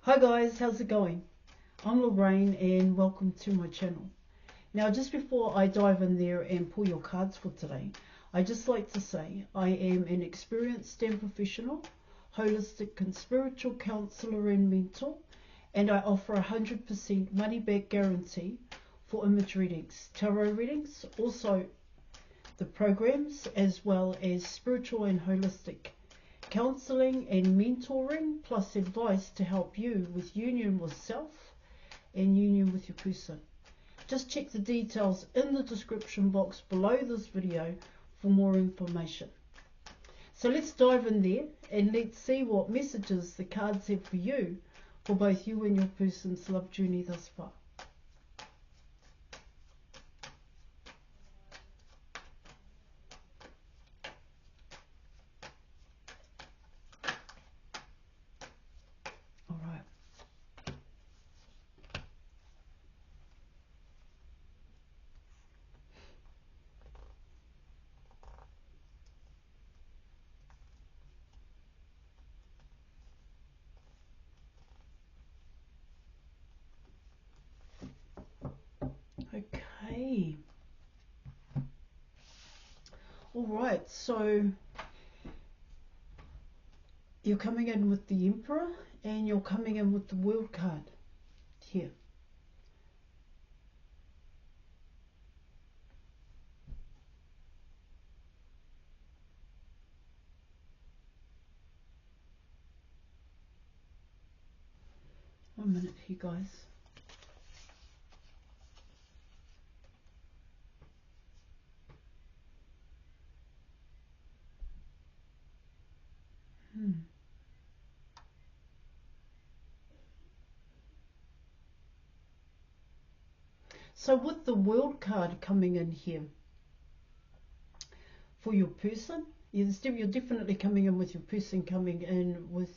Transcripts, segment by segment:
Hi guys, how's it going? I'm Lorraine and welcome to my channel. Now just before I dive in there and pull your cards for today, I just like to say I am an experienced STEM professional, holistic and spiritual counsellor and mentor, and I offer 100% money back guarantee for image readings, tarot readings, also the programs, as well as spiritual and holistic counselling and mentoring, plus advice to help you with union with self and union with your person. Just check the details in the description box below this video for more information. So let's dive in there and let's see what messages the cards have for you for both you and your person's love journey thus far. Okay. Alright, so you're coming in with the Emperor and you're coming in with the World card here. One minute here, guys. So with the World card coming in here for your person, you're definitely coming in with your person coming in with,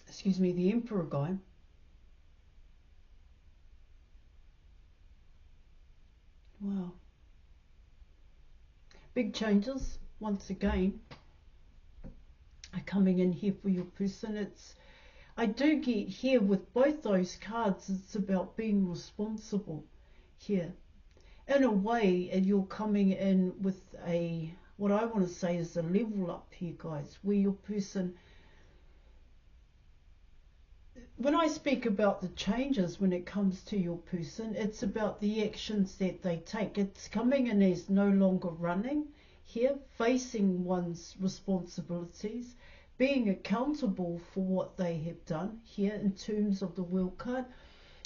excuse me, the Emperor guy. Wow. Big changes, once again, are coming in here for your person. I do get here with both those cards, it's about being responsible here. In a way, you're coming in with what I want to say is a level up here, guys, where your person, when I speak about the changes when it comes to your person, it's about the actions that they take. It's coming in as no longer running here, facing one's responsibilities, being accountable for what they have done here in terms of the World card,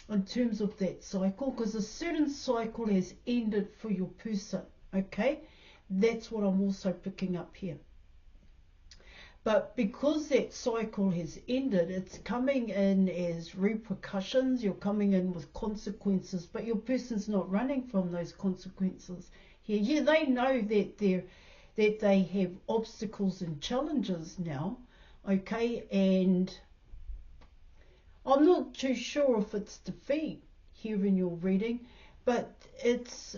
in terms of that cycle, because a certain cycle has ended for your person, okay? That's what I'm also picking up here. But because that cycle has ended, it's coming in as repercussions. You're coming in with consequences, but your person's not running from those consequences here. Yeah, they know that they have obstacles and challenges now, okay? And I'm not too sure if it's defeat here in your reading, but it's,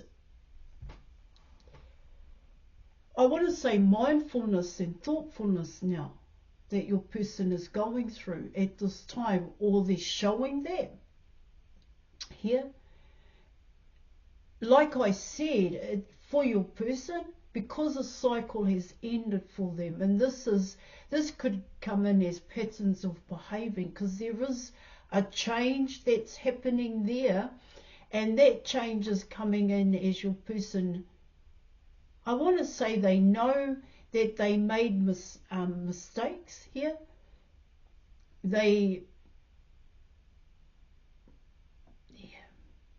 I want to say, mindfulness and thoughtfulness now that your person is going through at this time, or they're showing that here. Like I said, for your person, because a cycle has ended for them, and this could come in as patterns of behaving, because there is a change that's happening there, and that change is coming in as your person, I want to say, they know that they made mistakes here.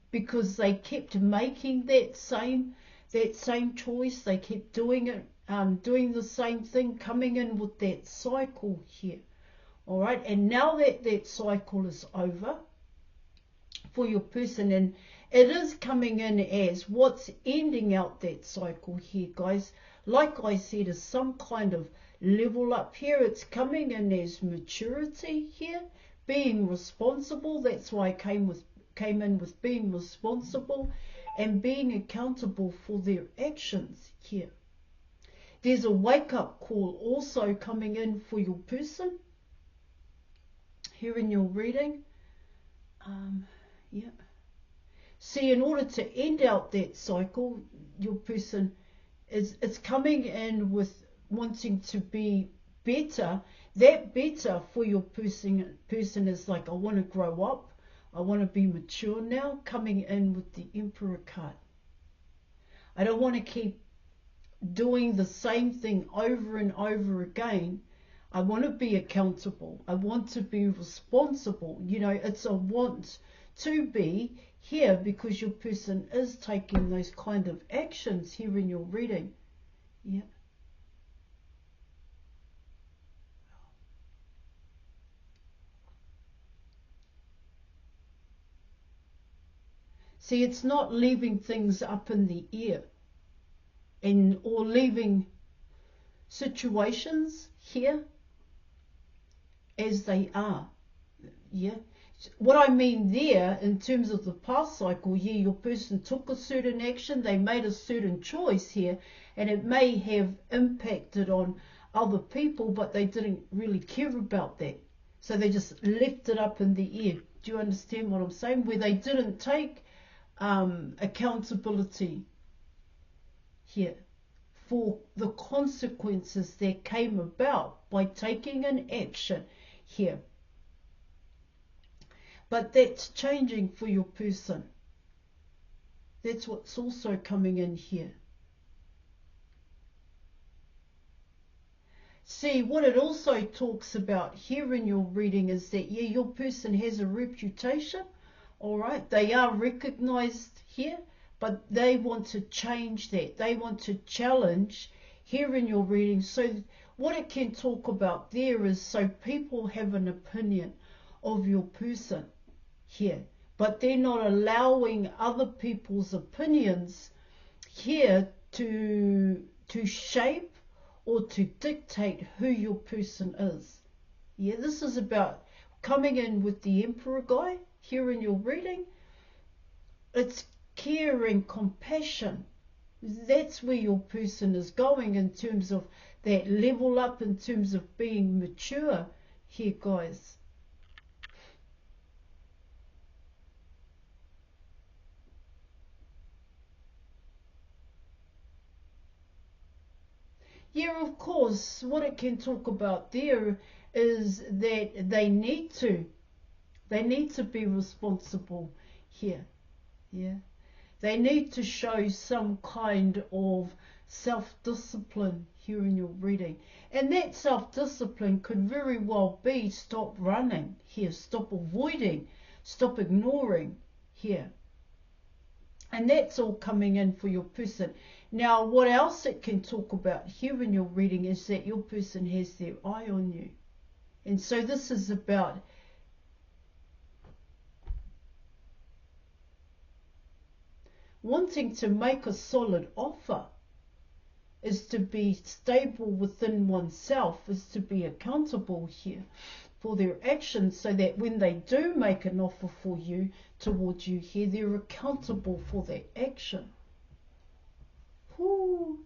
Because they kept making that same choice, they kept doing it, doing the same thing, coming in with that cycle here. All right, and now that cycle is over for your person, and it is coming in as what's ending out that cycle here, guys. Like I said, is some kind of level up here. It's coming in as maturity here, being responsible. That's why I came in with being responsible and being accountable for their actions here. There's a wake-up call also coming in for your person here in your reading. Yeah. See, in order to end out that cycle, your person it's coming in with wanting to be better. That better for your person is like, I want to grow up, I want to be mature now, coming in with the Emperor card. I don't want to keep doing the same thing over and over again. I want to be accountable. I want to be responsible. You know, it's a want to be here, because your person is taking those kind of actions here in your reading. Yeah. See, it's not leaving things up in the air or leaving situations here as they are. Yeah. What I mean there, in terms of the past cycle, yeah, your person took a certain action, they made a certain choice here, and it may have impacted on other people, but they didn't really care about that. So they just left it up in the air. Do you understand what I'm saying? Where they didn't take accountability here for the consequences that came about by taking an action here. But that's changing for your person. That's what's also coming in here. See, what it also talks about here in your reading is that, yeah, your person has a reputation, all right? They are recognized here, but they want to change that. They want to challenge here in your reading. So what it can talk about there is, so people have an opinion of your person here, but they're not allowing other people's opinions here to shape or to dictate who your person is. Yeah, this is about coming in with the Emperor guy here in your reading. It's care and compassion. That's where your person is going in terms of that level up, in terms of being mature here, guys. Yeah, of course, what it can talk about there is that they need to be responsible here. Yeah. They need to show some kind of self-discipline here in your reading. And that self-discipline could very well be stop running here, stop avoiding, stop ignoring here. And that's all coming in for your person. Now, what else it can talk about here in your reading is that your person has their eye on you. And so this is about wanting to make a solid offer, is to be stable within oneself, is to be accountable here for their actions, so that when they do make an offer for you, towards you here, they're accountable for that action. Whoo.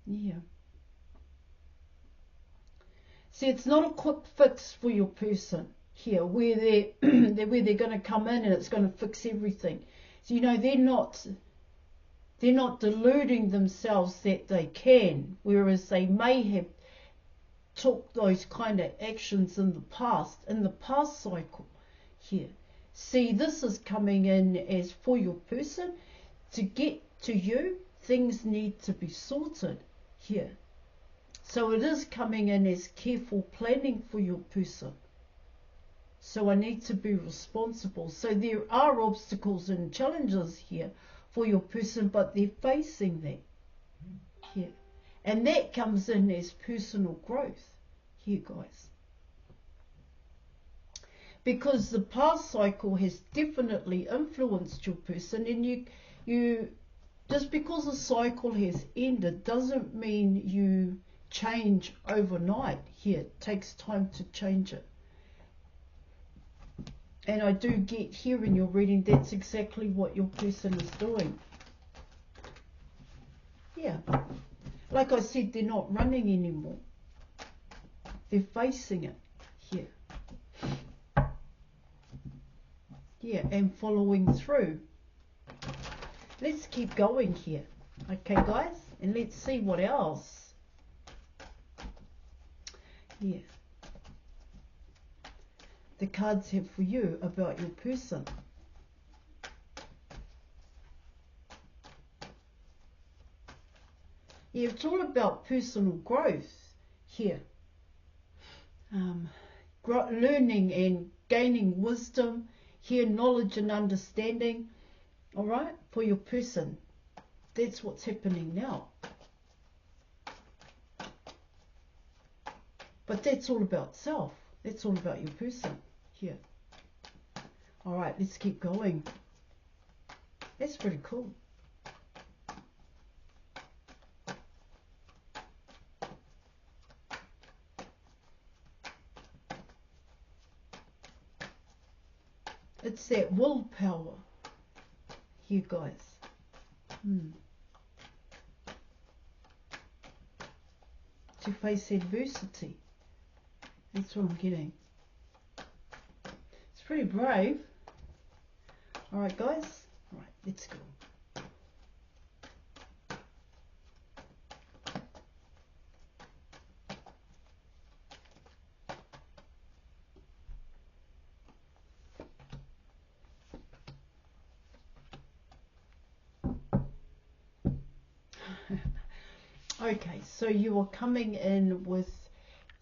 Yeah. See, it's not a quick fix for your person here, where they're going to come in and it's going to fix everything. So, you know, they're not deluding themselves that they can, whereas they may have took those kind of actions in the past cycle here. See, this is coming in as for your person. To get to you, things need to be sorted here. So it is coming in as careful planning for your person. So I need to be responsible. So there are obstacles and challenges here for your person, but they're facing that here. And that comes in as personal growth here, guys. Because the past cycle has definitely influenced your person, and you just because a cycle has ended doesn't mean you change overnight here. It takes time to change it. And I do get here in your reading that's exactly what your person is doing. Yeah. Like I said, they're not running anymore. They're facing it here. Yeah, and following through. Let's keep going here. Okay, guys? And let's see what else. Yeah. The cards have for you about your person. Yeah, it's all about personal growth here. Learning and gaining wisdom here, knowledge and understanding, all right, for your person. That's what's happening now. But that's all about self. That's all about your person here. All right, let's keep going. That's pretty cool. It's that willpower here, guys. To face adversity. That's what I'm getting. It's pretty brave. Alright, guys. Alright, let's go. Okay, so you are coming in with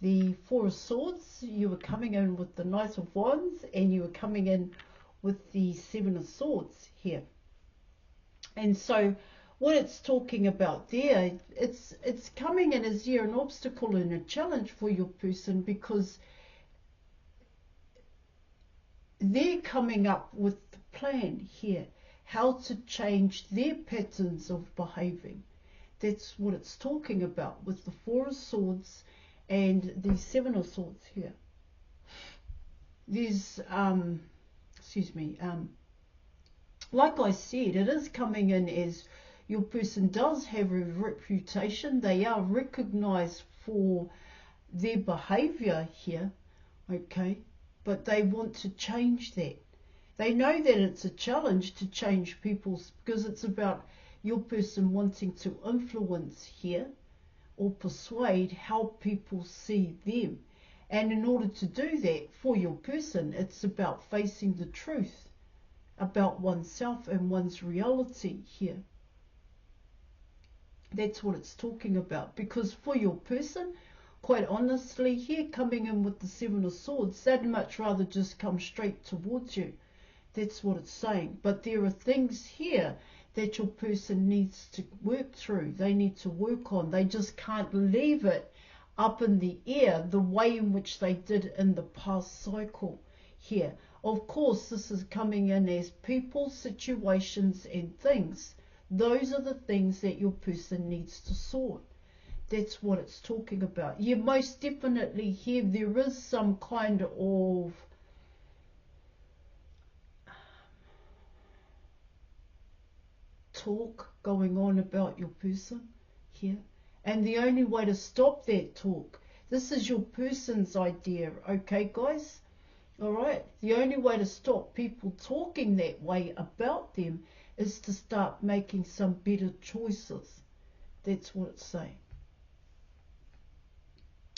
the Four of Swords, you were coming in with the Knight of Wands, and you were coming in with the Seven of Swords here. And so what it's talking about there, it's coming in as an obstacle and a challenge for your person, because they're coming up with the plan here, how to change their patterns of behaving. That's what it's talking about with the Four of Swords and the Seven of Swords here. There's, like I said, it is coming in as your person does have a reputation. They are recognized for their behavior here, okay, but they want to change that. They know that it's a challenge to change people's, because it's about your person wanting to influence here or persuade how people see them. And in order to do that for your person, it's about facing the truth about oneself and one's reality here. That's what it's talking about. Because for your person, quite honestly, here coming in with the Seven of Swords, they'd much rather just come straight towards you. That's what it's saying. But there are things here that your person needs to work through. They need to work on. They just can't leave it up in the air the way in which they did in the past cycle here. Of course, this is coming in as people, situations and things. Those are the things that your person needs to sort. That's what it's talking about. Yeah, most definitely here there is some kind of talk going on about your person here, and the only way to stop that talk, this is your person's idea, okay guys, all right, the only way to stop people talking that way about them is to start making some better choices. That's what it's saying,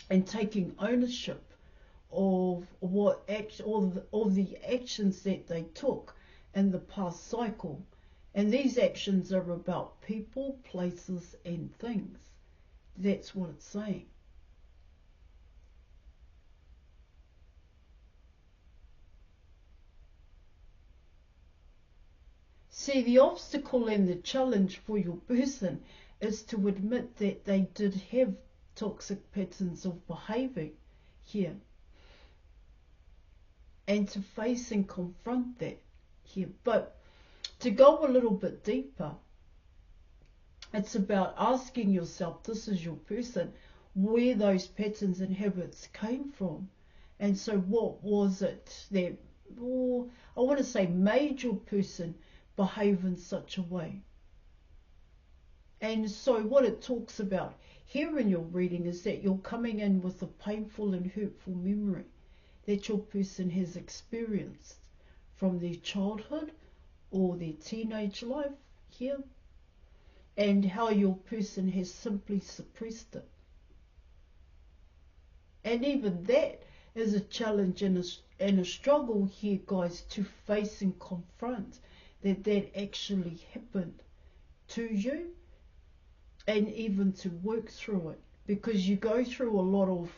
and taking ownership of what all the actions that they took in the past cycle. And these actions are about people, places and things. That's what it's saying. See, the obstacle and the challenge for your person is to admit that they did have toxic patterns of behaving here, and to face and confront that here. But to go a little bit deeper, it's about asking yourself, this is your person, where those patterns and habits came from. And so what was it that, I want to say, made your person behave in such a way? And so what it talks about here in your reading is that you're coming in with a painful and hurtful memory that your person has experienced from their childhood or their teenage life here, and how your person has simply suppressed it. And even that is a challenge and a struggle here, guys, to face and confront that actually happened to you, and even to work through it, because you go through a lot of,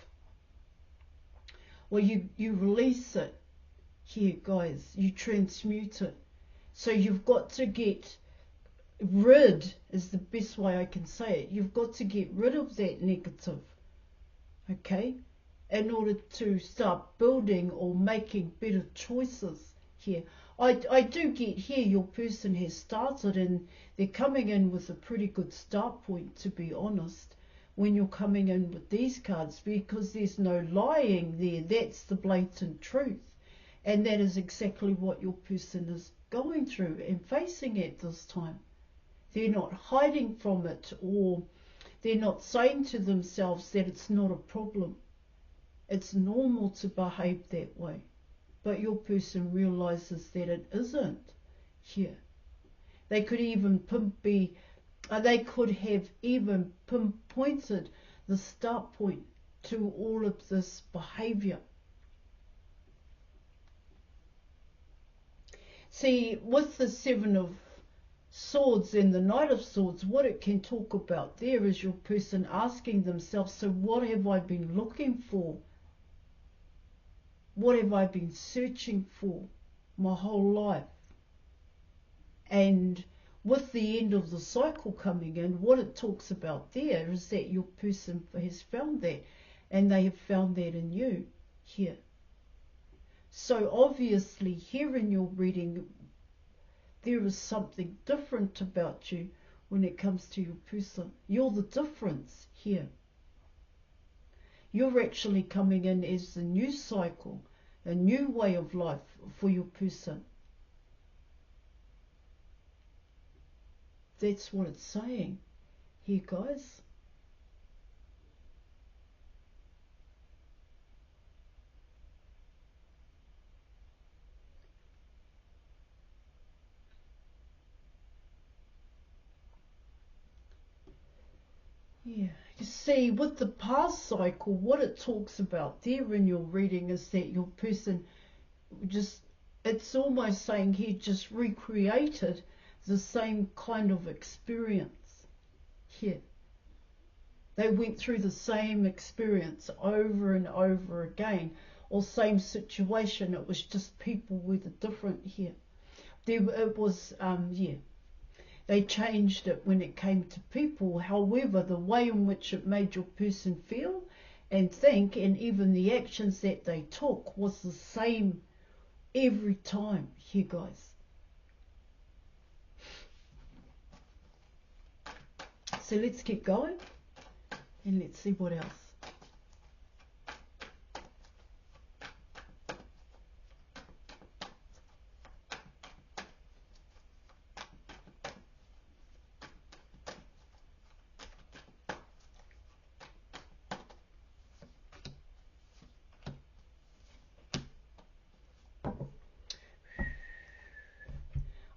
well, you release it here, guys, you transmute it. So you've got to get rid, is the best way I can say it, you've got to get rid of that negative, okay, in order to start building or making better choices here. I do get here your person has started, and they're coming in with a pretty good start point, to be honest, when you're coming in with these cards, because there's no lying there. That's the blatant truth, and that is exactly what your person is going through and facing at this time. They're not hiding from it, or they're not saying to themselves that it's not a problem. It's normal to behave that way. But your person realizes that it isn't here. They could have even pinpointed the start point to all of this behavior. See, with the Seven of Swords and the Knight of Swords, what it can talk about there is your person asking themselves, so what have I been looking for? What have I been searching for my whole life? And with the end of the cycle coming in, what it talks about there is that your person has found that, and they have found that in you here. So obviously here in your reading, there is something different about you when it comes to your person. You're the difference here. You're actually coming in as the new cycle, a new way of life for your person. That's what it's saying here, guys. Yeah, you see, with the past cycle, what it talks about there in your reading is that your person just, it's almost saying he just recreated the same kind of experience here. They went through the same experience over and over again, or same situation. It was just people were the different here. It was, yeah. They changed it when it came to people. However, the way in which it made your person feel and think, and even the actions that they took, was the same every time here, guys. So let's keep going and let's see what else.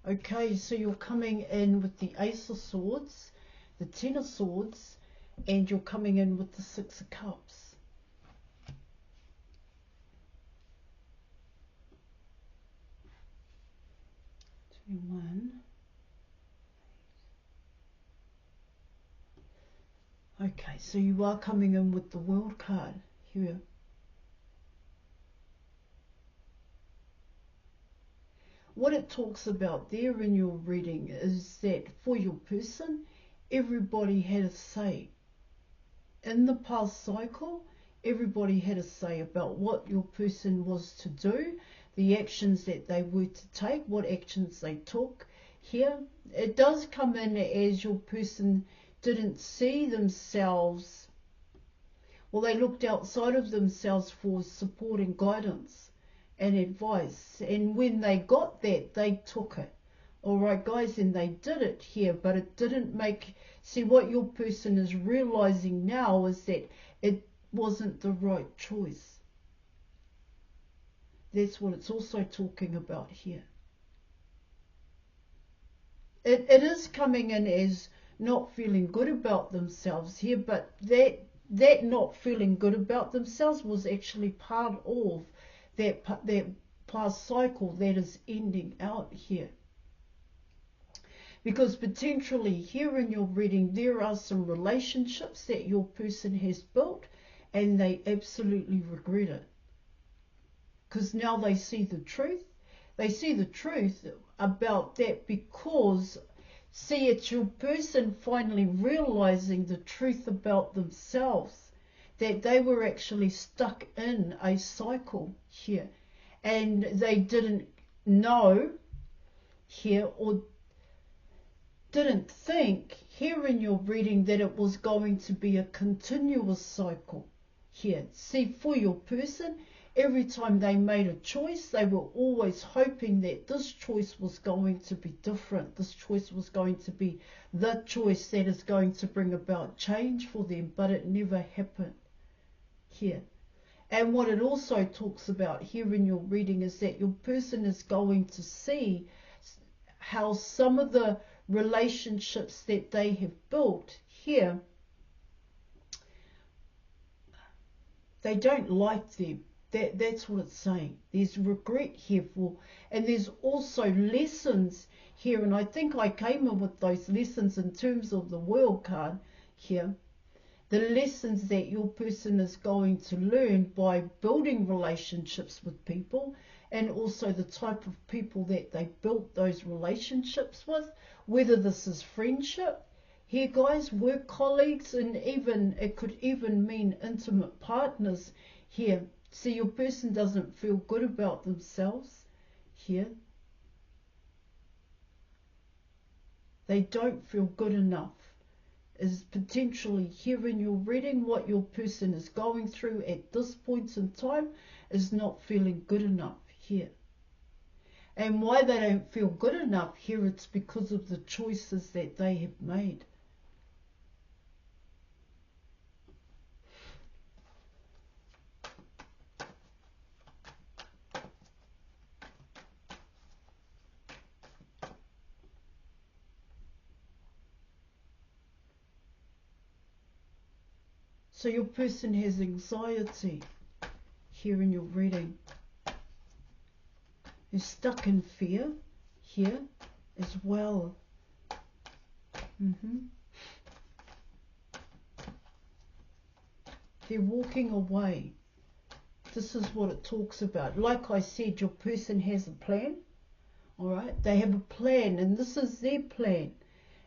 Okay, so you're coming in with the Ace of Swords, the Ten of Swords, and you're coming in with the Six of Cups. One. Okay, so you are coming in with the World card here. What it talks about there in your reading is that for your person, everybody had a say. In the past cycle, everybody had a say about what your person was to do, the actions that they were to take, what actions they took. Here, it does come in as your person didn't see themselves, well, they looked outside of themselves for support and guidance and advice, and when they got that, they took it All right, guys, and they did it here, but it didn't make... See, what your person is realizing now is that it wasn't the right choice. That's what it's also talking about here. It is coming in as not feeling good about themselves here, but that not feeling good about themselves was actually part of that past cycle that is ending out here. Because potentially here in your reading, there are some relationships that your person has built and they absolutely regret it. Because now they see the truth. They see the truth about that because, see, it's your person finally realizing the truth about themselves, that they were actually stuck in a cycle here and they didn't know here or didn't think here in your reading that it was going to be a continuous cycle here. See, for your person, every time they made a choice, they were always hoping that this choice was going to be different. This choice was going to be the choice that is going to bring about change for them, but it never happened here. And what it also talks about here in your reading is that your person is going to see how some of the relationships that they have built here, they don't like them. That's what it's saying. There's regret here for, and there's also lessons here, and I think I came in with those lessons in terms of the World card here. The lessons that your person is going to learn by building relationships with people, and also the type of people that they built those relationships with, whether this is friendship, here guys, work colleagues, and even it could even mean intimate partners here. See, your person doesn't feel good about themselves here. They don't feel good enough. Is potentially here in your reading what your person is going through at this point in time is not feeling good enough here. And why they don't feel good enough here, it's because of the choices that they have made. So your person has anxiety here in your reading. They're stuck in fear here as well. They're walking away. This is what it talks about. Like I said, your person has a plan. All right, they have a plan, and this is their plan.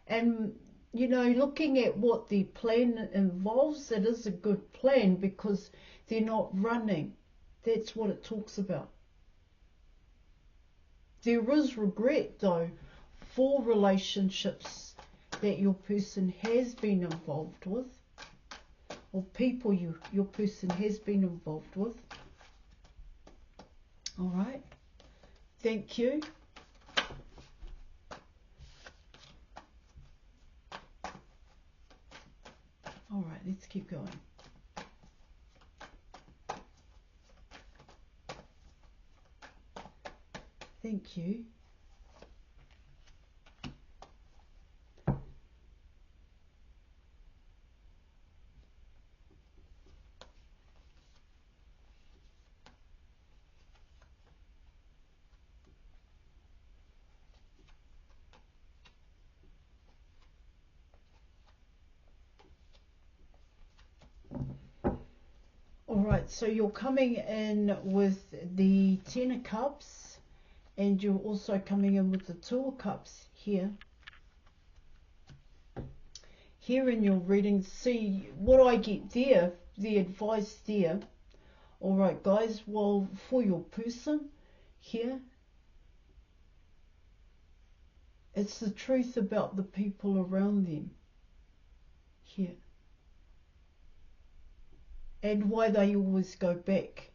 And you know, looking at what the plan involves, it is a good plan because they're not running. That's what it talks about. There is regret, though, for relationships that your person has been involved with, or people your person has been involved with. All right. Thank you. All right, let's keep going. Thank you. Alright, so you're coming in with the Ten of Cups, and you're also coming in with the Two of Cups here. Here in your reading, see what I get there, the advice there. Alright guys, well, for your person here, it's the truth about the people around them here. And why they always go back.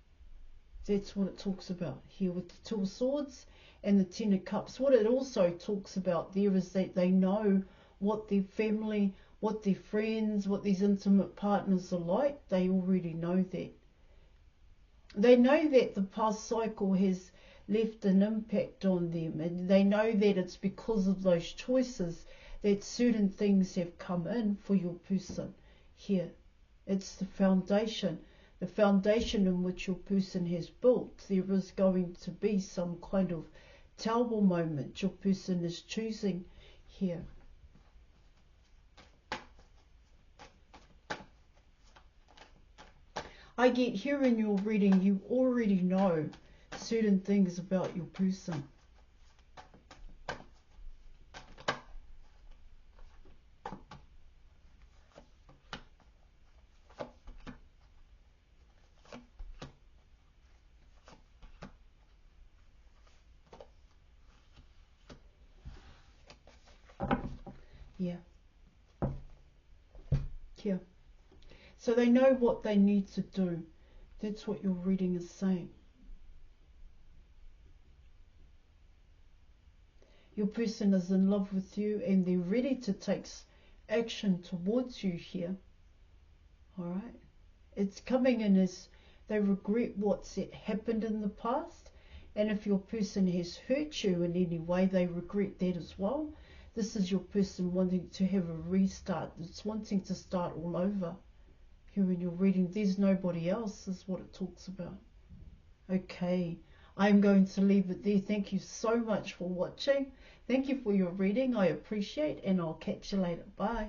That's what it talks about here with the Two of Swords and the Ten of Cups. What it also talks about there is that they know what their family, what their friends, what these intimate partners are like. They already know that. They know that the past cycle has left an impact on them, and they know that it's because of those choices that certain things have come in for your person here. It's the foundation in which your person has built. There is going to be some kind of Tower moment your person is choosing here. I get here in your reading, you already know certain things about your person. Yeah. Here. So they know what they need to do. That's what your reading is saying. Your person is in love with you and they're ready to take action towards you here. Alright? It's coming in as they regret what's happened in the past. And if your person has hurt you in any way, they regret that as well. This is your person wanting to have a restart. It's wanting to start all over. Here in your reading, there's nobody else, is what it talks about. Okay, I'm going to leave it there. Thank you so much for watching. Thank you for your reading. I appreciate, and I'll catch you later. Bye.